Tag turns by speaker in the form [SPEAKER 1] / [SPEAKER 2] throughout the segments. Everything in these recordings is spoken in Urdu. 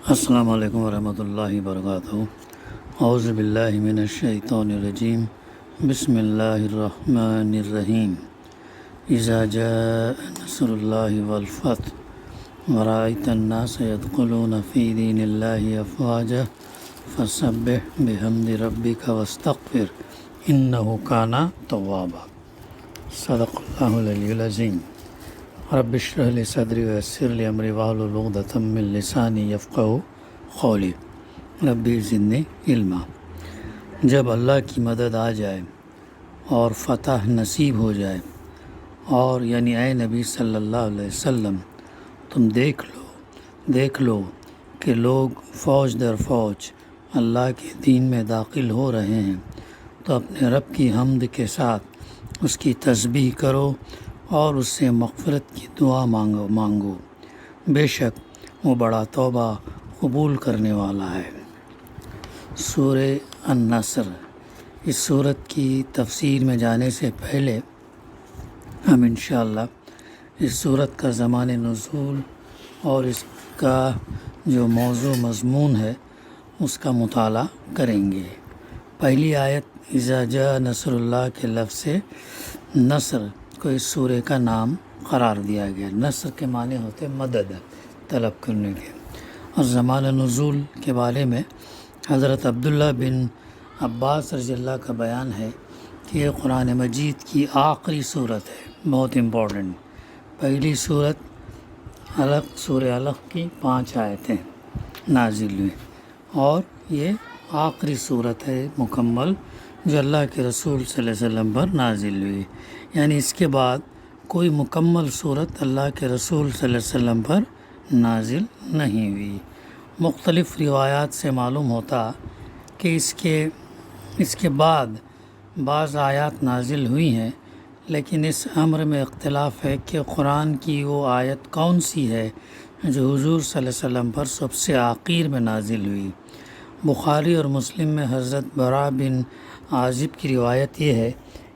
[SPEAKER 1] السلام علیکم ورحمۃ اللہ وبرکاتہ۔ اعوذ باللہ من الشیطان الرجیم، بسم اللہ الرحمن الرحیم۔ اذا جاء نصر اللہ والفتح ورأیت الناس يدخلون فی دین اللہ افواجا فسبح بحمد ربک واستغفر انہ کان توابا۔ صدق اللہ العلی العظیم۔ رب اشرح لی صدری ویسر لی امری واحلل عقدۃ من لسانی یفقہوا قولی رب زدنی علما۔ جب اللہ کی مدد آ جائے اور فتح نصیب ہو جائے اور یعنی اے نبی صلی اللہ علیہ وسلم تم دیکھ لو کہ لوگ فوج در فوج اللہ کے دین میں داخل ہو رہے ہیں، تو اپنے رب کی حمد کے ساتھ اس کی تسبیح کرو اور اس سے مغفرت کی دعا مانگو، بے شک وہ بڑا توبہ قبول کرنے والا ہے۔ سورہ النصر، اس سورت کی تفسیر میں جانے سے پہلے ہم انشاءاللہ اس سورت کا زمان نزول اور اس کا جو موضوع مضمون ہے اس کا مطالعہ کریں گے۔ پہلی آیت اذا جاء نصر اللہ کے لفظ سے نصر کو اس سورہ کا نام قرار دیا گیا۔ نصر کے معنی ہوتے مدد طلب کرنے کے۔ اور زمان نزول کے بارے میں حضرت عبداللہ بن عباس رضی اللہ کا بیان ہے کہ یہ قرآن مجید کی آخری صورت ہے، بہت امپورٹنٹ۔ پہلی صورت سورہ علق کی 5 آیتیں نازل ہوئی اور یہ آخری صورت ہے مکمل جو اللہ کے رسول صلی اللہ علیہ وسلم پر نازل ہوئی، یعنی اس کے بعد کوئی مکمل صورت اللہ کے رسول صلی اللہ علیہ وسلم پر نازل نہیں ہوئی۔ مختلف روایات سے معلوم ہوتا کہ اس کے بعد بعض آیات نازل ہوئی ہیں، لیکن اس امر میں اختلاف ہے کہ قرآن کی وہ آیت کون سی ہے جو حضور صلی اللہ علیہ وسلم پر سب سے آخر میں نازل ہوئی۔ بخاری اور مسلم میں حضرت براء بن عازب کی روایت یہ ہے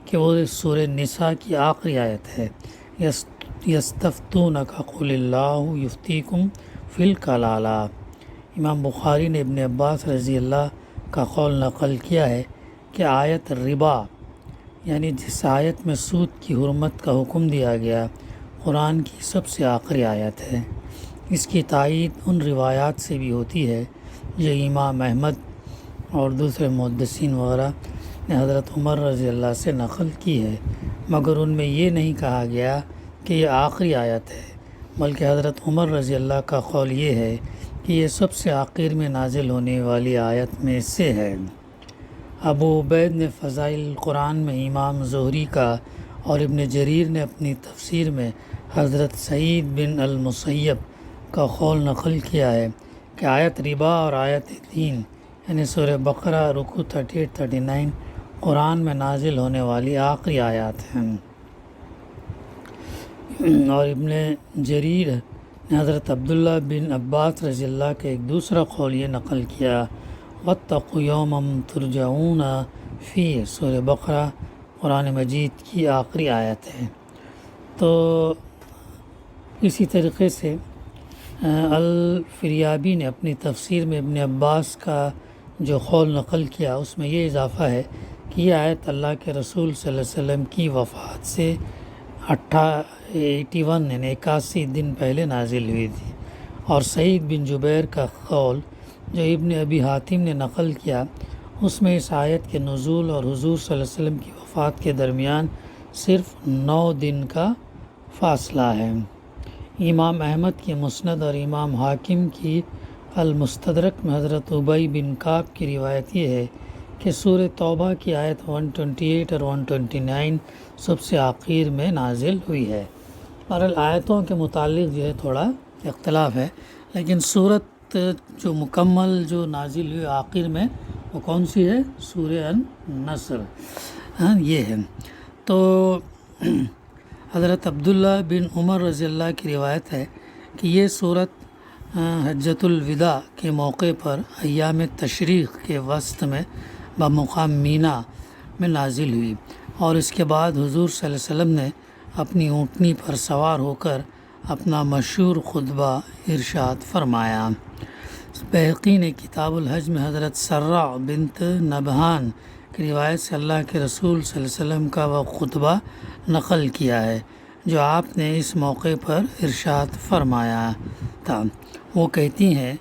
[SPEAKER 1] کہ وہ سورہ نساء کی آخری آیت ہے، یستفتونک قل اللہ یفتیکم فی الکلالہ۔ امام بخاری نے ابن عباس رضی اللہ کا قول نقل کیا ہے کہ آیت ربا، یعنی جس آیت میں سود کی حرمت کا حکم دیا گیا، قرآن کی سب سے آخری آیت ہے۔ اس کی تائید ان روایات سے بھی ہوتی ہے جو امام احمد اور دوسرے محدثین وغیرہ نے حضرت عمر رضی اللہ سے نقل کی ہے، مگر ان میں یہ نہیں کہا گیا کہ یہ آخری آیت ہے، بلکہ حضرت عمر رضی اللہ کا قول یہ ہے کہ یہ سب سے آخر میں نازل ہونے والی آیت میں سے ہے۔ ابو عبید نے فضائل القرآن میں امام زہری کا اور ابن جریر نے اپنی تفسیر میں حضرت سعید بن المسیب کا قول نقل کیا ہے کہ آیت ربا اور آیت 3 یعنی سورہ بقرہ رکوع 38-39 قرآن میں نازل ہونے والی آخری آیات ہیں۔ اور ابن جریر نے حضرت عبداللہ بن عباس رضی اللہ کے ایک دوسرا قول یہ نقل کیا، واتقوا یوما ترجعون فیہ، سورہ بقرہ قرآن مجید کی آخری آیت ہے۔ تو اسی طریقے سے الفریابی نے اپنی تفسیر میں ابن عباس کا جو قول نقل کیا اس میں یہ اضافہ ہے کہ یہ آیت اللہ کے رسول صلی اللہ علیہ وسلم کی وفات سے 81 دن پہلے نازل ہوئی تھی۔ اور سعید بن جبیر کا قول جو ابن ابی حاتم نے نقل کیا اس میں اس آیت کے نزول اور حضور صلی اللہ علیہ وسلم کی وفات کے درمیان صرف 9 دن کا فاصلہ ہے۔ امام احمد کی مسند اور امام حاکم کی المستدرک میں حضرت ابی بن کعب کی روایت یہ ہے کہ سورہ توبہ کی آیت 128 اور 129 سب سے آخر میں نازل ہوئی ہے۔ اور آیتوں کے متعلق جو ہے تھوڑا اختلاف ہے، لیکن سورت جو مکمل جو نازل ہوئی آخر میں وہ کون سی ہے؟ سورہ النصر یہ ہے۔ تو حضرت عبداللہ بن عمر رضی اللہ کی روایت ہے کہ یہ سورت حجۃ الوداع کے موقع پر ایام تشریق کے وسط میں بمقام مینا میں نازل ہوئی، اور اس کے بعد حضور صلی اللہ علیہ وسلم نے اپنی اونٹنی پر سوار ہو کر اپنا مشہور خطبہ ارشاد فرمایا۔ بہقی نے کتاب الحج میں حضرت سرہ بنت نبہان کی روایت سے اللہ کے رسول صلی اللہ علیہ وسلم کا وہ خطبہ نقل کیا ہے جو آپ نے اس موقع پر ارشاد فرمایا تھا۔ وہ کہتی ہیں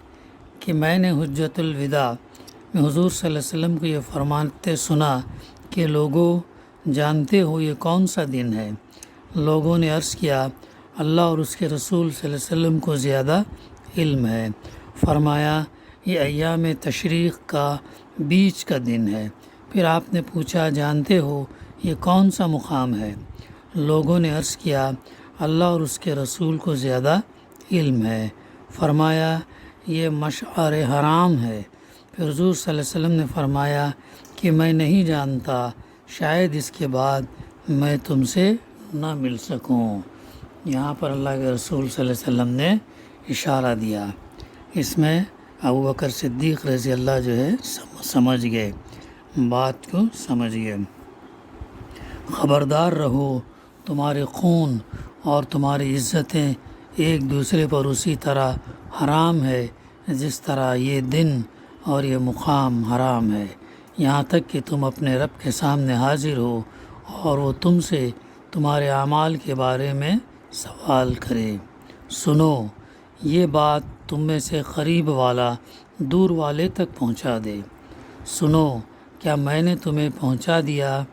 [SPEAKER 1] کہ میں نے حجۃ الوداع میں حضور صلی اللہ علیہ وسلم کو یہ فرماتے سنا کہ لوگوں جانتے ہو یہ کون سا دن ہے؟ لوگوں نے عرض کیا اللہ اور اس کے رسول صلی اللہ علیہ وسلم کو زیادہ علم ہے۔ فرمایا یہ ایام تشریق کا بیچ کا دن ہے۔ پھر آپ نے پوچھا جانتے ہو یہ کون سا مقام ہے؟ لوگوں نے عرض کیا اللہ اور اس کے رسول کو زیادہ علم ہے۔ فرمایا یہ مشعر حرام ہے۔ پھر حضور صلی اللہ علیہ وسلم نے فرمایا کہ میں نہیں جانتا، شاید اس کے بعد میں تم سے نہ مل سکوں۔ یہاں پر اللہ کے رسول صلی اللہ علیہ وسلم نے اشارہ دیا۔ اس میں ابوبکر صدیق رضی اللہ جو ہے سمجھ گئے، بات کو سمجھ گئے۔ خبردار رہو، تمہارے خون اور تمہاری عزتیں ایک دوسرے پر اسی طرح حرام ہے جس طرح یہ دن اور یہ مقام حرام ہے، یہاں تک کہ تم اپنے رب کے سامنے حاضر ہو اور وہ تم سے تمہارے اعمال کے بارے میں سوال کرے۔ سنو، یہ بات تم میں سے قریب والا دور والے تک پہنچا دے۔ سنو، کیا میں نے تمہیں پہنچا دیا؟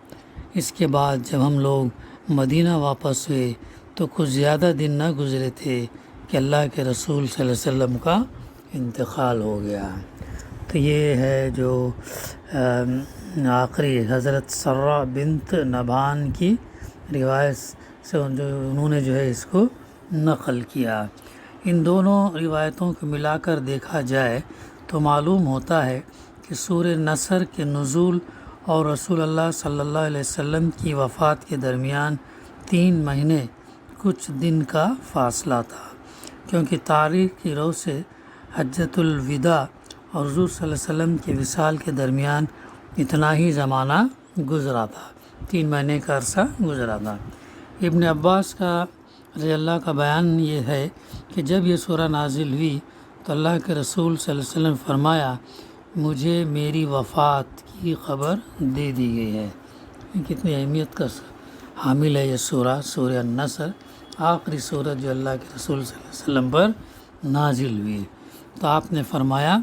[SPEAKER 1] اس کے بعد جب ہم لوگ مدینہ واپس ہوئے تو کچھ زیادہ دن نہ گزرے تھے کہ اللہ کے رسول صلی اللہ علیہ وسلم کا انتقال ہو گیا۔ تو یہ ہے جو آخری حضرت سرہ بنت نبہان کی روایت سے جو انہوں نے جو ہے اس کو نقل کیا۔ ان دونوں روایتوں کو ملا کر دیکھا جائے تو معلوم ہوتا ہے کہ سورہ نصر کے نزول اور رسول اللہ صلی اللہ علیہ وسلم کی وفات کے درمیان 3 مہینے کچھ دن کا فاصلہ تھا، کیونکہ تاریخ کی رو سے حجۃ الوداع اور حضور صلی اللہ علیہ وسلم کے وصال کے درمیان اتنا ہی زمانہ گزرا تھا، 3 مہینے کا عرصہ گزرا تھا۔ ابن عباس کا رضی اللہ کا بیان یہ ہے کہ جب یہ سورہ نازل ہوئی تو اللہ کے رسول صلی اللہ علیہ وسلم نے فرمایا مجھے میری وفات کی خبر دے دی گئی ہے۔ کتنی اہمیت کا حامل ہے یہ سورہ النصر، آخری سورت جو اللہ کے رسول صلی اللہ علیہ وسلم پر نازل ہوئی۔ تو آپ نے فرمایا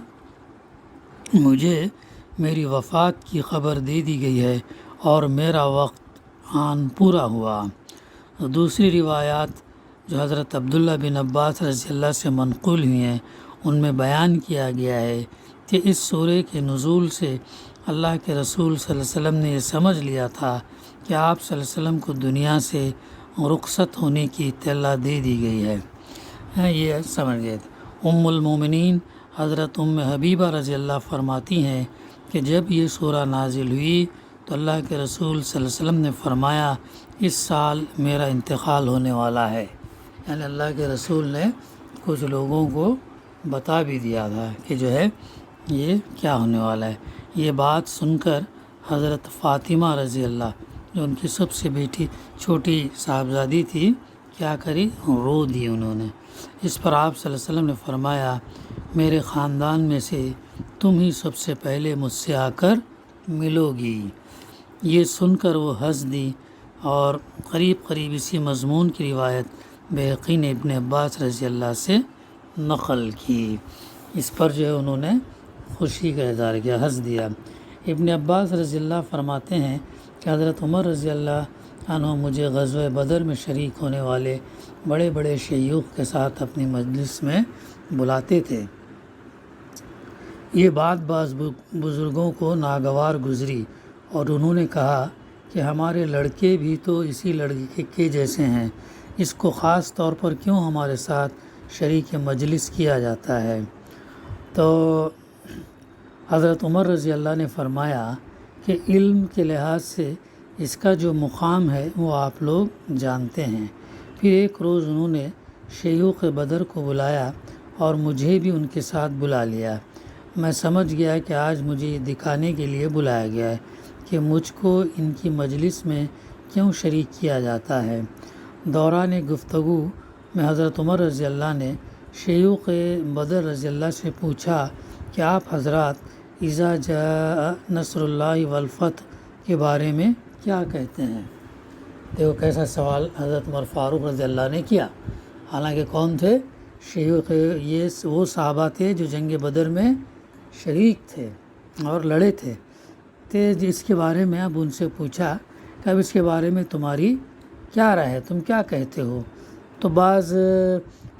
[SPEAKER 1] مجھے میری وفات کی خبر دے دی گئی ہے اور میرا وقت آن پورا ہوا۔ دوسری روایات جو حضرت عبداللہ بن عباس رضی اللہ سے منقول ہوئی ہیں ان میں بیان کیا گیا ہے کہ اس سورے کے نزول سے اللہ کے رسول صلی اللہ علیہ وسلم نے یہ سمجھ لیا تھا کہ آپ صلی اللہ علیہ وسلم کو دنیا سے رخصت ہونے کی اطلاع دے دی گئی ہے، یہ سمجھ گئے تھے۔ المومنین حضرت حبیبہ رضی اللہ فرماتی ہیں کہ جب یہ سورہ نازل ہوئی تو اللہ کے رسول صلی اللہ علیہ وسلم نے فرمایا اس سال میرا انتقال ہونے والا ہے، یعنی اللہ کے رسول نے کچھ لوگوں کو بتا بھی دیا تھا کہ جو ہے یہ کیا ہونے والا ہے۔ یہ بات سن کر حضرت فاطمہ رضی اللہ جو ان کی سب سے چھوٹی صاحبزادی تھی کیا کری، رو دی انہوں نے۔ اس پر آپ صلی اللہ علیہ وسلم نے فرمایا میرے خاندان میں سے تم ہی سب سے پہلے مجھ سے آ کر ملو گی۔ یہ سن کر وہ ہنس دی اور قریب اسی مضمون کی روایت بہقی نے ابن عباس رضی اللہ سے نقل کی۔ اس پر جو ہے انہوں نے خوشی کا اظہار کیا، ہنس دیا۔ ابن عباس رضی اللہ فرماتے ہیں کہ حضرت عمر رضی اللہ عنہ مجھے غزوہ بدر میں شریک ہونے والے بڑے بڑے شیوخ کے ساتھ اپنی مجلس میں بلاتے تھے۔ یہ بات بعض بزرگوں کو ناگوار گزری اور انہوں نے کہا کہ ہمارے لڑکے بھی تو اسی لڑکے کے جیسے ہیں، اس کو خاص طور پر کیوں ہمارے ساتھ شریک مجلس کیا جاتا ہے؟ تو حضرت عمر رضی اللہ نے فرمایا کہ علم کے لحاظ سے اس کا جو مقام ہے وہ آپ لوگ جانتے ہیں۔ پھر ایک روز انہوں نے شیوخ بدر کو بلایا اور مجھے بھی ان کے ساتھ بلا لیا۔ میں سمجھ گیا کہ آج مجھے یہ دکھانے کے لیے بلایا گیا ہے کہ مجھ کو ان کی مجلس میں کیوں شریک کیا جاتا ہے۔ دوران گفتگو میں حضرت عمر رضی اللہ نے شیوخ بدر رضی اللہ سے پوچھا کہ آپ حضرات اذا جاء نصر اللہ والفتح کے بارے میں کیا کہتے ہیں؟ دیکھو کیسا سوال حضرت عمر فاروق رضی اللہ نے کیا، حالانکہ کون تھے؟ شیوخ، یہ وہ صحابہ تھے جو جنگ بدر میں شریک تھے اور لڑے تھے، اس کے بارے میں اب ان سے پوچھا کہ اب اس کے بارے میں تمہاری کیا رائے ہے، تم کیا کہتے ہو؟ تو بعض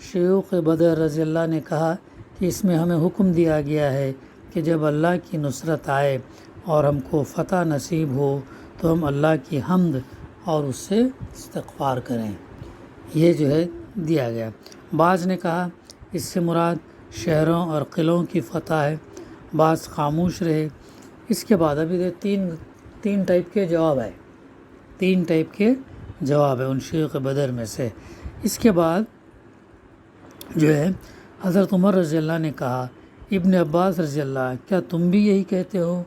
[SPEAKER 1] شیوخ بدر رضی اللہ نے کہا کہ اس میں ہمیں حکم دیا گیا ہے کہ جب اللہ کی نصرت آئے اور ہم کو فتح نصیب ہو تو ہم اللہ کی حمد اور اس سے استغفار کریں، یہ جو ہے دیا گیا۔ بعض نے کہا اس سے مراد شہروں اور قلعوں کی فتح ہے، بعض خاموش رہے۔ اس کے بعد ابھی تین ٹائپ کے جواب ہے، تین ٹائپ کے جواب ہے ان شیوخ بدر میں سے۔ اس کے بعد جو ہے حضرت عمر رضی اللہ نے کہا ابن عباس رضی اللہ کیا تم بھی یہی کہتے ہو؟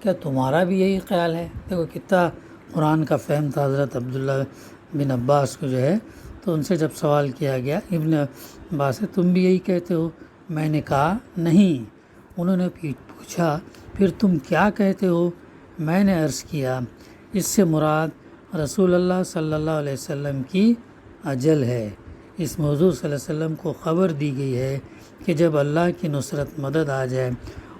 [SPEAKER 1] کیا تمہارا بھی یہی خیال ہے؟ دیکھو کتنا قرآن کا فہم تھا حضرت عبداللہ بن عباس کو جو ہے، تو ان سے جب سوال کیا گیا ابن عباس سے تم بھی یہی کہتے ہو؟ میں نے کہا نہیں۔ انہوں نے پوچھا پھر تم کیا کہتے ہو؟ میں نے عرض کیا اس سے مراد رسول اللہ صلی اللہ علیہ وسلم کی اجل ہے۔ اس موضوع صلی اللہ علیہ وسلم کو خبر دی گئی ہے کہ جب اللہ کی نصرت مدد آ جائے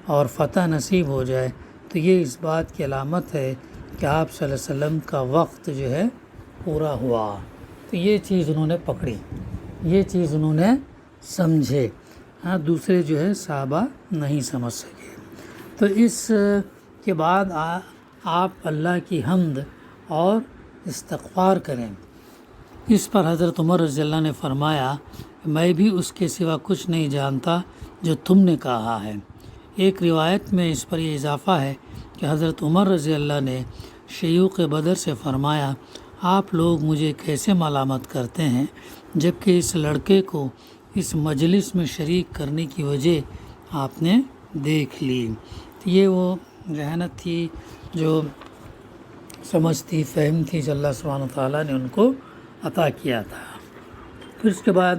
[SPEAKER 1] اور فتح نصیب ہو جائے تو یہ اس بات کی علامت ہے کہ آپ صلی اللہ علیہ وسلم کا وقت جو ہے پورا ہوا۔ تو یہ چیز انہوں نے پکڑی، یہ چیز انہوں نے سمجھے، ہاں دوسرے جو ہے صحابہ نہیں سمجھ سکے۔ تو اس کے بعد آپ اللہ کی حمد اور استغفار کریں۔ اس پر حضرت عمر رضی اللہ نے فرمایا میں بھی اس کے سوا کچھ نہیں جانتا جو تم نے کہا ہے۔ ایک روایت میں اس پر یہ اضافہ ہے کہ حضرت عمر رضی اللہ نے شیوخ بدر سے فرمایا آپ لوگ مجھے کیسے ملامت کرتے ہیں جبکہ اس لڑکے کو اس مجلس میں شریک کرنے کی وجہ آپ نے دیکھ لی۔ یہ وہ ذہانت تھی، جو سمجھ تھی، فہم تھی جو اللہ سبحانہ وتعالیٰ نے ان کو عطا کیا تھا۔ پھر اس کے بعد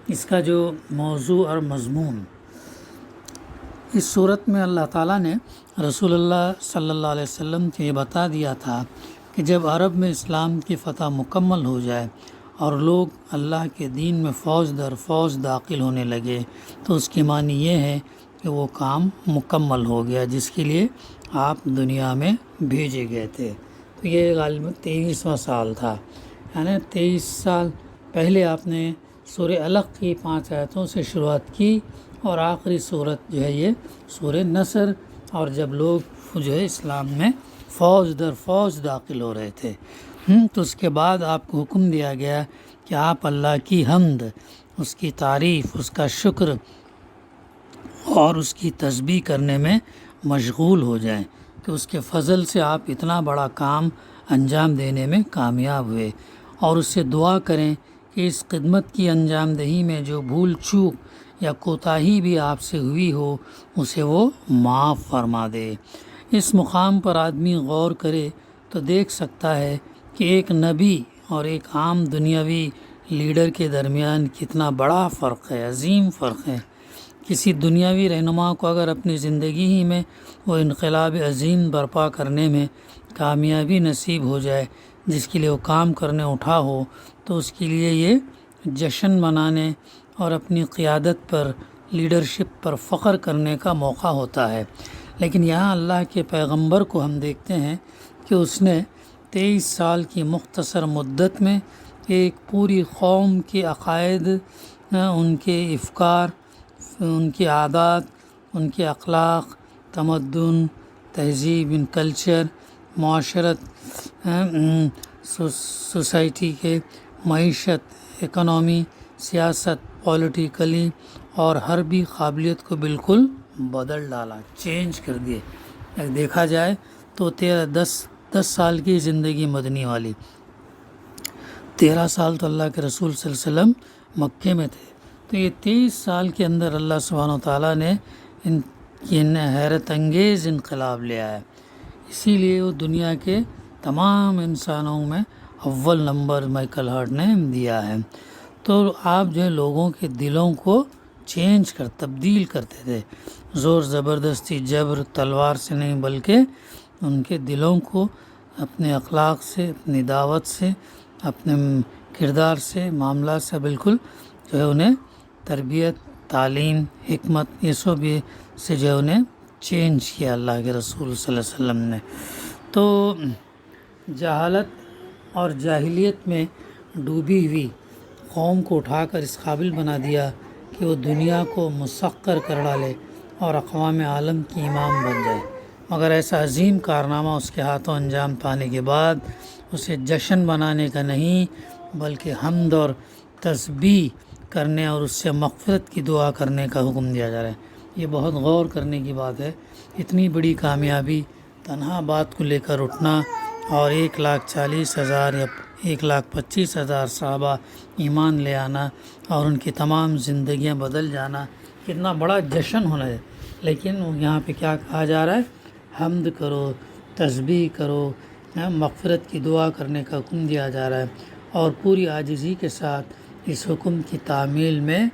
[SPEAKER 1] اس کا جو موضوع اور مضمون، اس صورت میں اللہ تعالیٰ نے رسول اللہ صلی اللہ علیہ وسلم کو یہ بتا دیا تھا کہ جب عرب میں اسلام کی فتح مکمل ہو جائے اور لوگ اللہ کے دین میں فوج در فوج داخل ہونے لگے تو اس کی معنی یہ ہے کہ وہ کام مکمل ہو گیا جس کے لیے آپ دنیا میں بھیجے گئے تھے۔ تو یہ غالباً 23واں سال تھا، یعنی 23 سال پہلے آپ نے سورہ علق کی 5 آیتوں سے شروعات کی اور آخری صورت جو ہے یہ سورہ نصر، اور جب لوگ جو ہے اسلام میں فوج در فوج داخل ہو رہے تھے، تو اس کے بعد آپ کو حکم دیا گیا کہ آپ اللہ کی حمد، اس کی تعریف، اس کا شکر اور اس کی تسبیح کرنے میں مشغول ہو جائیں کہ اس کے فضل سے آپ اتنا بڑا کام انجام دینے میں کامیاب ہوئے، اور اس سے دعا کریں کہ اس خدمت کی انجام دہی میں جو بھول چوک یا کوتاہی بھی آپ سے ہوئی ہو اسے وہ معاف فرما دے۔ اس مقام پر آدمی غور کرے تو دیکھ سکتا ہے کہ ایک نبی اور ایک عام دنیاوی لیڈر کے درمیان کتنا بڑا فرق ہے، عظیم فرق ہے۔ کسی دنیاوی رہنما کو اگر اپنی زندگی ہی میں وہ انقلاب عظیم برپا کرنے میں کامیابی نصیب ہو جائے جس کے لیے وہ کام کرنے اٹھا ہو تو اس کے لیے یہ جشن منانے اور اپنی قیادت پر، لیڈرشپ پر فخر کرنے کا موقع ہوتا ہے۔ لیکن یہاں اللہ کے پیغمبر کو ہم دیکھتے ہیں کہ اس نے 23 سال کی مختصر مدت میں ایک پوری قوم کے عقائد، ان کے افکار، ان کی عادات، ان کے اخلاق، تمدن، تہذیب، ان کلچر، معاشرت، سوسائٹی کے معیشت، اکنامی، سیاست، پولیٹیکلی اور حربی قابلیت کو بالکل بدل ڈالا، چینج کر دیے۔ دیکھا جائے تو 10 سال کی زندگی مدنی والی، 13 سال تو اللہ کے رسول صلی اللہ علیہ وسلم مکے میں تھے، تو یہ 23 سال کے اندر اللہ سبحانہ وتعالیٰ نے ان حیرت انگیز انقلاب لیا ہے۔ اسی لیے وہ دنیا کے تمام انسانوں میں اول نمبر مائیکل ہارٹ نے دیا ہے۔ تو آپ جو ہے لوگوں کے دلوں کو تبدیل کرتے تھے، زور زبردستی جبر تلوار سے نہیں، بلکہ ان کے دلوں کو اپنے اخلاق سے، اپنی دعوت سے، اپنے کردار سے، معاملات سے بالکل جو ہے انہیں تربیت، تعلیم، حکمت یہ سب سے جو ہے انہیں چینج کیا اللہ کے رسول صلی اللہ علیہ وسلم نے۔ تو جہالت اور جاہلیت میں ڈوبی ہوئی قوم کو اٹھا کر اس قابل بنا دیا کہ وہ دنیا کو مسخر کر ڈالے اور اقوام عالم کی امام بن جائے، مگر ایسا عظیم کارنامہ اس کے ہاتھوں انجام پانے کے بعد اسے جشن منانے کا نہیں، بلکہ حمد اور تسبیح کرنے اور اس سے مغفرت کی دعا کرنے کا حکم دیا جا رہا ہے۔ یہ بہت غور کرنے کی بات ہے، اتنی بڑی کامیابی، تنہا بات کو لے کر اٹھنا اور 1,40,000 یا 1,25,000 صحابہ ایمان لے آنا اور ان کی تمام زندگیاں بدل جانا، کتنا بڑا جشن ہونا ہے۔ لیکن یہاں پہ کیا کہا جا رہا ہے؟ حمد کرو، تسبیح کرو، مغفرت کی دعا کرنے کا حکم دیا جا رہا ہے، اور پوری عاجزی کے ساتھ اس حکم کی تعمیل میں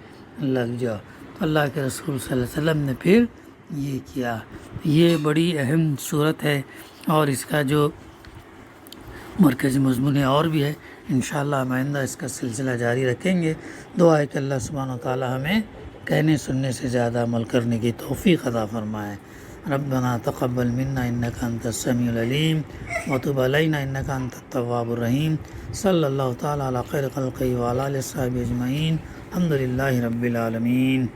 [SPEAKER 1] لگ جاؤ۔ تو اللہ کے رسول صلی اللہ علیہ وسلم نے پھر یہ کیا۔ یہ بڑی اہم صورت ہے، اور اس کا جو مرکزی مضمون اور بھی ہے، انشاءاللہ ہم آئندہ اس کا سلسلہ جاری رکھیں گے۔ دعا ہے کہ اللہ سبحانہ و تعالی ہمیں کہنے سننے سے زیادہ عمل کرنے کی توفیق عطا فرمائے۔ ربنا تقبل منا انک انت السمیع العلیم وتب علینا انک انت التواب الرحیم۔ صلی اللہ تعالی علی خیر خلقہ وعلی آلہ وصحبہ اجمعین۔ الحمد للہ رب العالمین۔